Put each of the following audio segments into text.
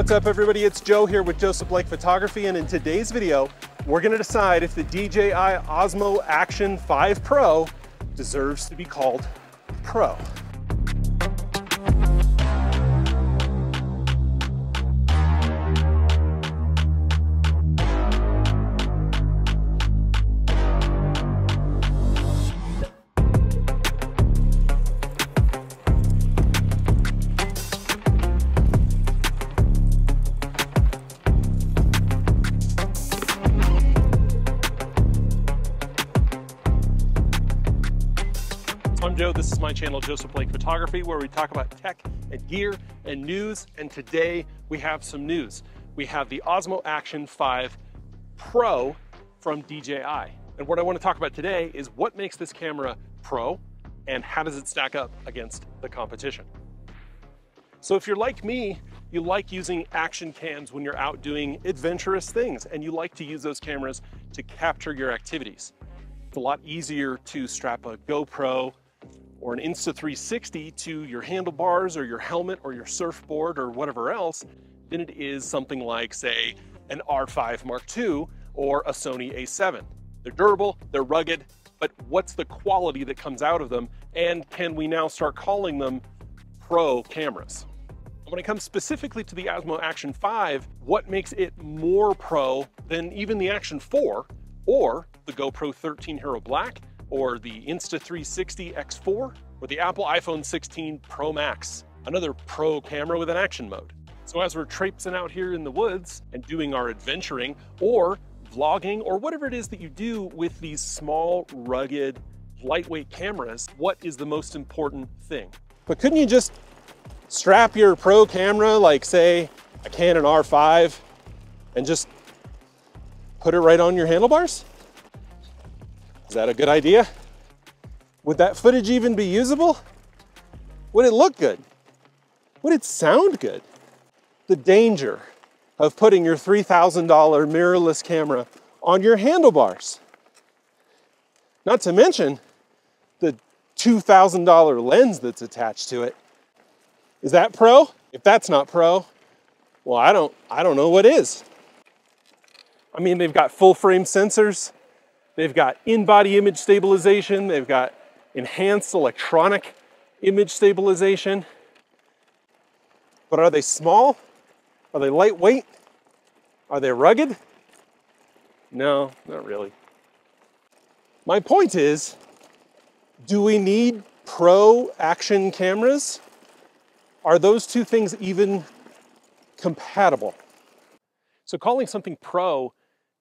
What's up everybody, it's Joe here with Joseph Blake Photography, and in today's video, we're gonna decide if the DJI Osmo Action 5 Pro deserves to be called Pro. I'm Joe, this is my channel, Joseph Blake Photography, where we talk about tech and gear and news, and today we have some news. We have the Osmo Action 5 Pro from DJI. And what I want to talk about today is what makes this camera pro and how does it stack up against the competition. So if you're like me, you like using action cams when you're out doing adventurous things, and you like to use those cameras to capture your activities. It's a lot easier to strap a GoPro or an Insta360 to your handlebars or your helmet or your surfboard or whatever else than it is something like, say, an R5 Mark II or a Sony A7. They're durable, they're rugged, but what's the quality that comes out of them, and can we now start calling them pro cameras? When it comes specifically to the Osmo Action 5, what makes it more pro than even the Action 4 or the GoPro 13 Hero Black, or the Insta360 X4, or the Apple iPhone 16 Pro Max, another pro camera with an action mode. So as we're traipsing out here in the woods and doing our adventuring or vlogging or whatever it is that you do with these small, rugged, lightweight cameras, what is the most important thing? But couldn't you just strap your pro camera, like say a Canon R5, and just put it right on your handlebars? Is that a good idea? Would that footage even be usable? Would it look good? Would it sound good? The danger of putting your $3,000 mirrorless camera on your handlebars. Not to mention the $2,000 lens that's attached to it. Is that pro? If that's not pro, well, I don't know what is. I mean, they've got full frame sensors. They've got in-body image stabilization. They've got enhanced electronic image stabilization. But are they small? Are they lightweight? Are they rugged? No, not really. My point is, do we need pro action cameras? Are those two things even compatible? So calling something pro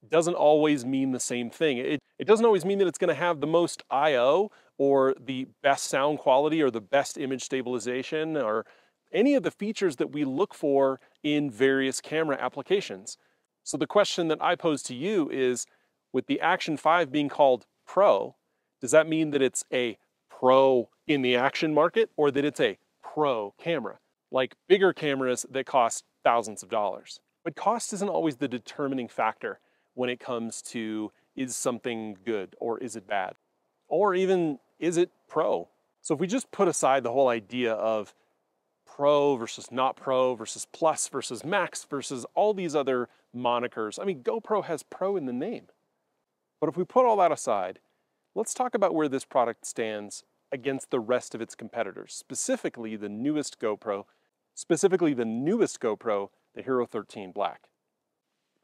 doesn't always mean the same thing. It doesn't always mean that it's going to have the most I/O or the best sound quality or the best image stabilization or any of the features that we look for in various camera applications. So the question that I pose to you is, with the Action 5 being called Pro, does that mean that it's a pro in the action market or that it's a pro camera, like bigger cameras that cost thousands of dollars? But cost isn't always the determining factor when it comes to, is something good or is it bad? Or even, is it pro? So if we just put aside the whole idea of pro versus not pro versus plus versus max versus all these other monikers, I mean, GoPro has pro in the name. But if we put all that aside, let's talk about where this product stands against the rest of its competitors, specifically the newest GoPro, the Hero 13 Black.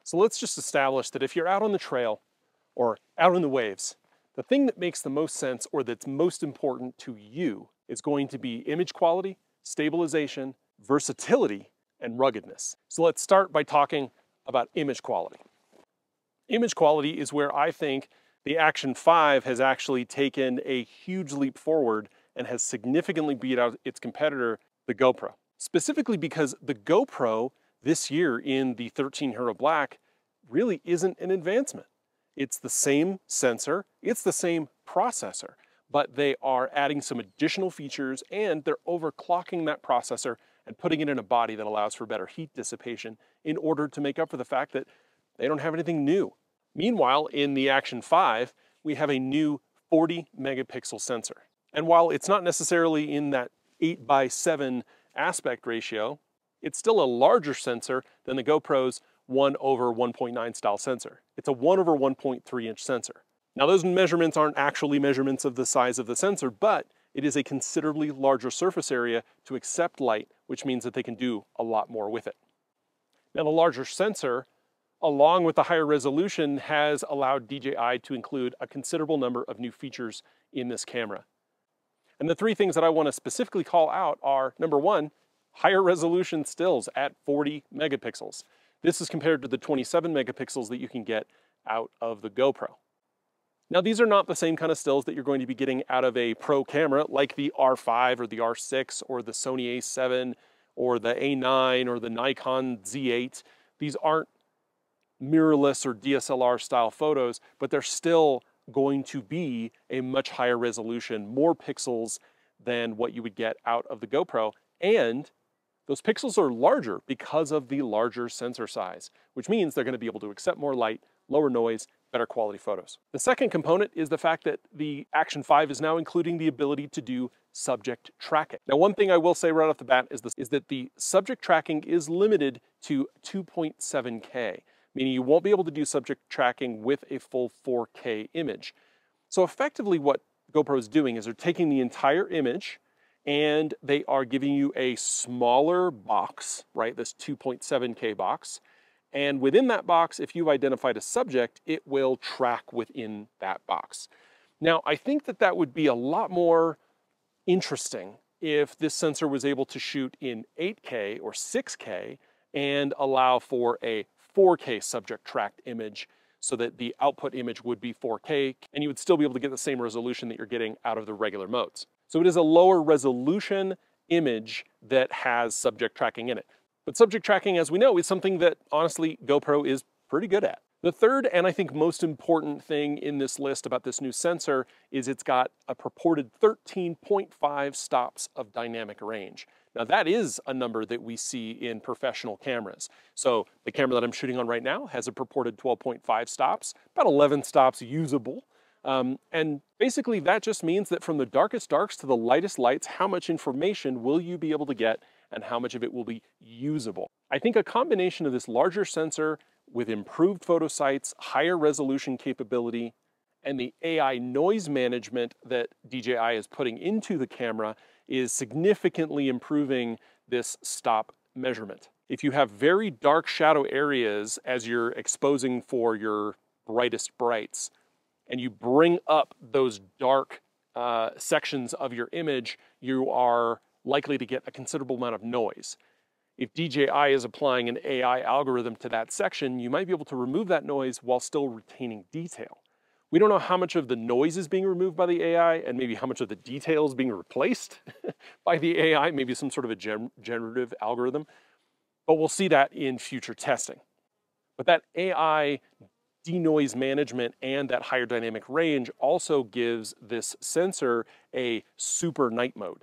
So let's just establish that if you're out on the trail or out in the waves, the thing that makes the most sense or that's most important to you is going to be image quality, stabilization, versatility, and ruggedness. So let's start by talking about image quality. Image quality is where I think the Action 5 has actually taken a huge leap forward and has significantly beat out its competitor, the GoPro. Specifically because the GoPro this year in the 13 Hero Black really isn't an advancement. It's the same sensor, it's the same processor, but they are adding some additional features and they're overclocking that processor and putting it in a body that allows for better heat dissipation in order to make up for the fact that they don't have anything new. Meanwhile, in the Action 5, we have a new 40 megapixel sensor. And while it's not necessarily in that 8:7 aspect ratio, It's still a larger sensor than the GoPro's 1/1.9 style sensor. It's a 1/1.3 inch sensor. Now those measurements aren't actually measurements of the size of the sensor, but it is a considerably larger surface area to accept light, which means that they can do a lot more with it. Now the larger sensor, along with the higher resolution, has allowed DJI to include a considerable number of new features in this camera. And the three things that I want to specifically call out are, number one, higher resolution stills at 40 megapixels. This is compared to the 27 megapixels that you can get out of the GoPro. Now these are not the same kind of stills that you're going to be getting out of a pro camera like the R5 or the R6 or the Sony A7 or the A9 or the Nikon Z8. These aren't mirrorless or DSLR style photos, but they're still going to be a much higher resolution, more pixels than what you would get out of the GoPro. And those pixels are larger because of the larger sensor size, which means they're going to be able to accept more light, lower noise, better quality photos. The second component is the fact that the Action 5 is now including the ability to do subject tracking. Now, one thing I will say right off the bat is that the subject tracking is limited to 2.7K, meaning you won't be able to do subject tracking with a full 4K image. So effectively what GoPro is doing is they're taking the entire image and they are giving you a smaller box, right? This 2.7K box. And within that box, if you've identified a subject, it will track within that box. Now, I think that that would be a lot more interesting if this sensor was able to shoot in 8K or 6K and allow for a 4K subject tracked image so that the output image would be 4K and you would still be able to get the same resolution that you're getting out of the regular modes. So it is a lower resolution image that has subject tracking in it. But subject tracking, as we know, is something that honestly GoPro is pretty good at. The third and I think most important thing in this list about this new sensor is it's got a purported 13.5 stops of dynamic range. Now that is a number that we see in professional cameras. So the camera that I'm shooting on right now has a purported 12.5 stops, about 11 stops usable. And basically that just means that from the darkest darks to the lightest lights, how much information will you be able to get and how much of it will be usable? I think a combination of this larger sensor with improved photo sights, higher resolution capability, and the AI noise management that DJI is putting into the camera is significantly improving this stop measurement. If you have very dark shadow areas as you're exposing for your brightest brights, and you bring up those dark sections of your image, you are likely to get a considerable amount of noise. If DJI is applying an AI algorithm to that section, you might be able to remove that noise while still retaining detail. We don't know how much of the noise is being removed by the AI and maybe how much of the detail is being replaced by the AI, maybe some sort of a generative algorithm, but we'll see that in future testing. But that AI denoise management and that higher dynamic range also gives this sensor a super night mode,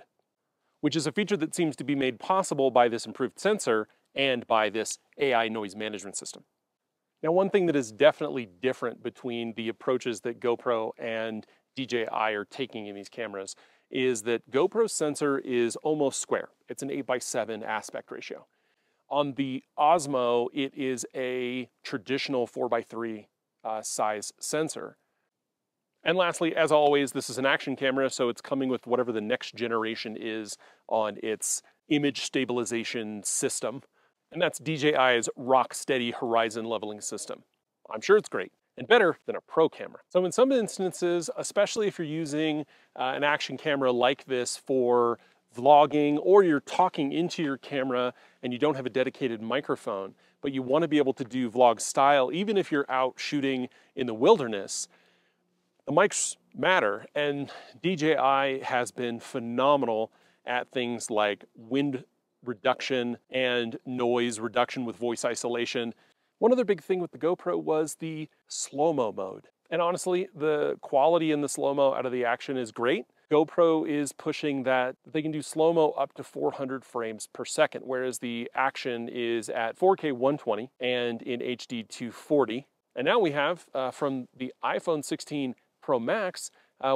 which is a feature that seems to be made possible by this improved sensor and by this AI noise management system. Now, one thing that is definitely different between the approaches that GoPro and DJI are taking in these cameras is that GoPro's sensor is almost square. It's an 8:7 aspect ratio. On the Osmo, it is a traditional 4:3 size sensor. And lastly, as always, this is an action camera, so it's coming with whatever the next generation is on its image stabilization system. And that's DJI's rock-steady horizon leveling system. I'm sure it's great and better than a pro camera. So in some instances, especially if you're using an action camera like this for vlogging, or you're talking into your camera and you don't have a dedicated microphone, but you want to be able to do vlog style, even if you're out shooting in the wilderness, the mics matter, and DJI has been phenomenal at things like wind reduction and noise reduction with voice isolation. One other big thing with the GoPro was the slow-mo mode. And honestly, the quality in the slow-mo out of the Action is great. GoPro is pushing that they can do slow-mo up to 400 frames per second, whereas the Action is at 4K 120 and in HD 240. And now we have, from the iPhone 16 Pro Max,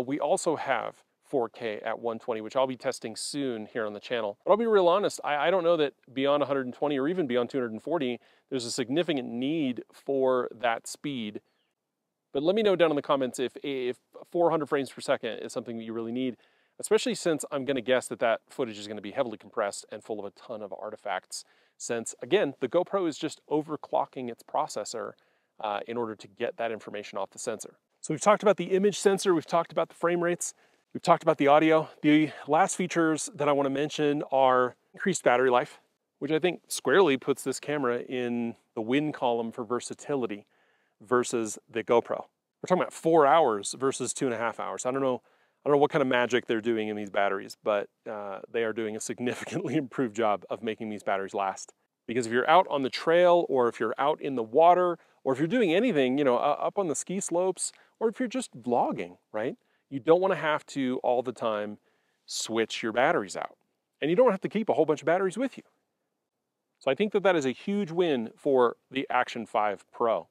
we also have 4K at 120, which I'll be testing soon here on the channel. But I'll be real honest, I don't know that beyond 120 or even beyond 240, there's a significant need for that speed. But let me know down in the comments if 400 frames per second is something that you really need, especially since I'm gonna guess that that footage is gonna be heavily compressed and full of a ton of artifacts, since, again, the GoPro is just overclocking its processor in order to get that information off the sensor. So we've talked about the image sensor, we've talked about the frame rates, we've talked about the audio. The last features that I want to mention are increased battery life, which I think squarely puts this camera in the win column for versatility versus the GoPro. We're talking about 4 hours versus 2.5 hours. I don't know what kind of magic they're doing in these batteries, but they are doing a significantly improved job of making these batteries last. Because if you're out on the trail, or if you're out in the water, or if you're doing anything, you know, up on the ski slopes, or if you're just vlogging, right? You don't want to have to all the time switch your batteries out. And you don't have to keep a whole bunch of batteries with you. So I think that that is a huge win for the Action 5 Pro.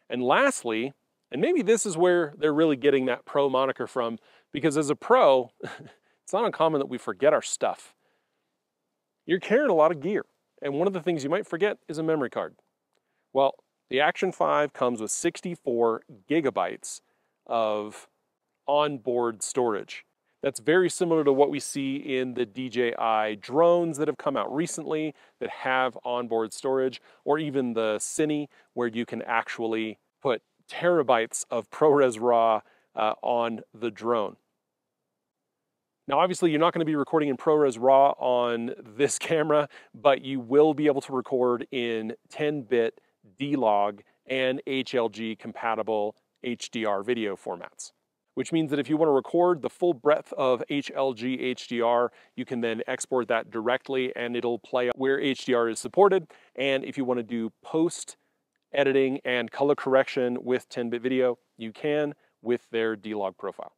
And lastly, and maybe this is where they're really getting that Pro moniker from, because as a Pro, it's not uncommon that we forget our stuff. You're carrying a lot of gear. And one of the things you might forget is a memory card. Well, the Action 5 comes with 64 gigabytes of onboard storage. That's very similar to what we see in the DJI drones that have come out recently that have onboard storage, or even the Cine, where you can actually put terabytes of ProRes RAW on the drone. Now, obviously, you're not going to be recording in ProRes RAW on this camera, but you will be able to record in 10-bit D-Log and HLG compatible HDR video formats, which means that if you want to record the full breadth of HLG HDR, you can then export that directly and it'll play where HDR is supported. And if you want to do post editing and color correction with 10-bit video, you can with their D-Log profile.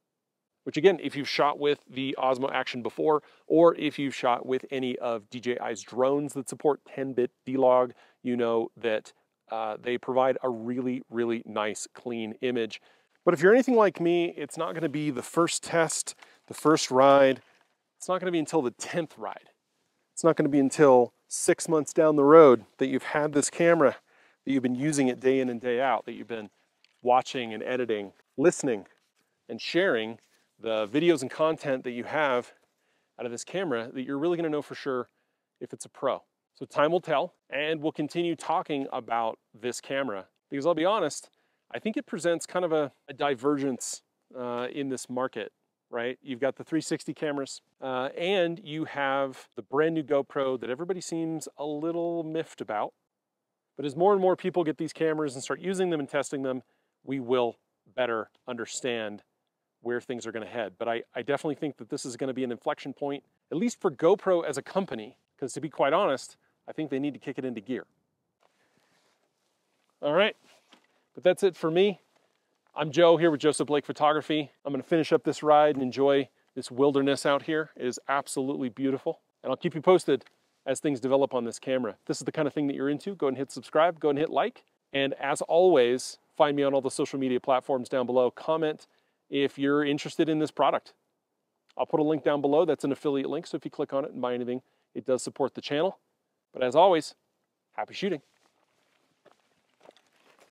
Which again, if you've shot with the Osmo Action before, or if you've shot with any of DJI's drones that support 10-bit D-Log, you know that they provide a really, really nice, clean image. But if you're anything like me, it's not gonna be the first test, the first ride. It's not gonna be until the 10th ride. It's not gonna be until 6 months down the road that you've had this camera, that you've been using it day in and day out, that you've been watching and editing, listening and sharing the videos and content that you have out of this camera, that you're really gonna know for sure if it's a Pro. So time will tell, and we'll continue talking about this camera, because I'll be honest, I think it presents kind of a divergence in this market, right? You've got the 360 cameras, and you have the brand new GoPro that everybody seems a little miffed about. But as more and more people get these cameras and start using them and testing them, we will better understand where things are going to head. But I definitely think that this is going to be an inflection point, at least for GoPro as a company, because to be quite honest, I think they need to kick it into gear. All right, but that's it for me. I'm Joe here with Joseph Blake Photography. I'm going to finish up this ride and enjoy this wilderness out here. It is absolutely beautiful. And I'll keep you posted as things develop on this camera. If this is the kind of thing that you're into, go ahead and hit subscribe, go ahead and hit like. And as always, find me on all the social media platforms down below. Comment if you're interested in this product. I'll put a link down below. That's an affiliate link, so if you click on it and buy anything, it does support the channel. But as always, happy shooting.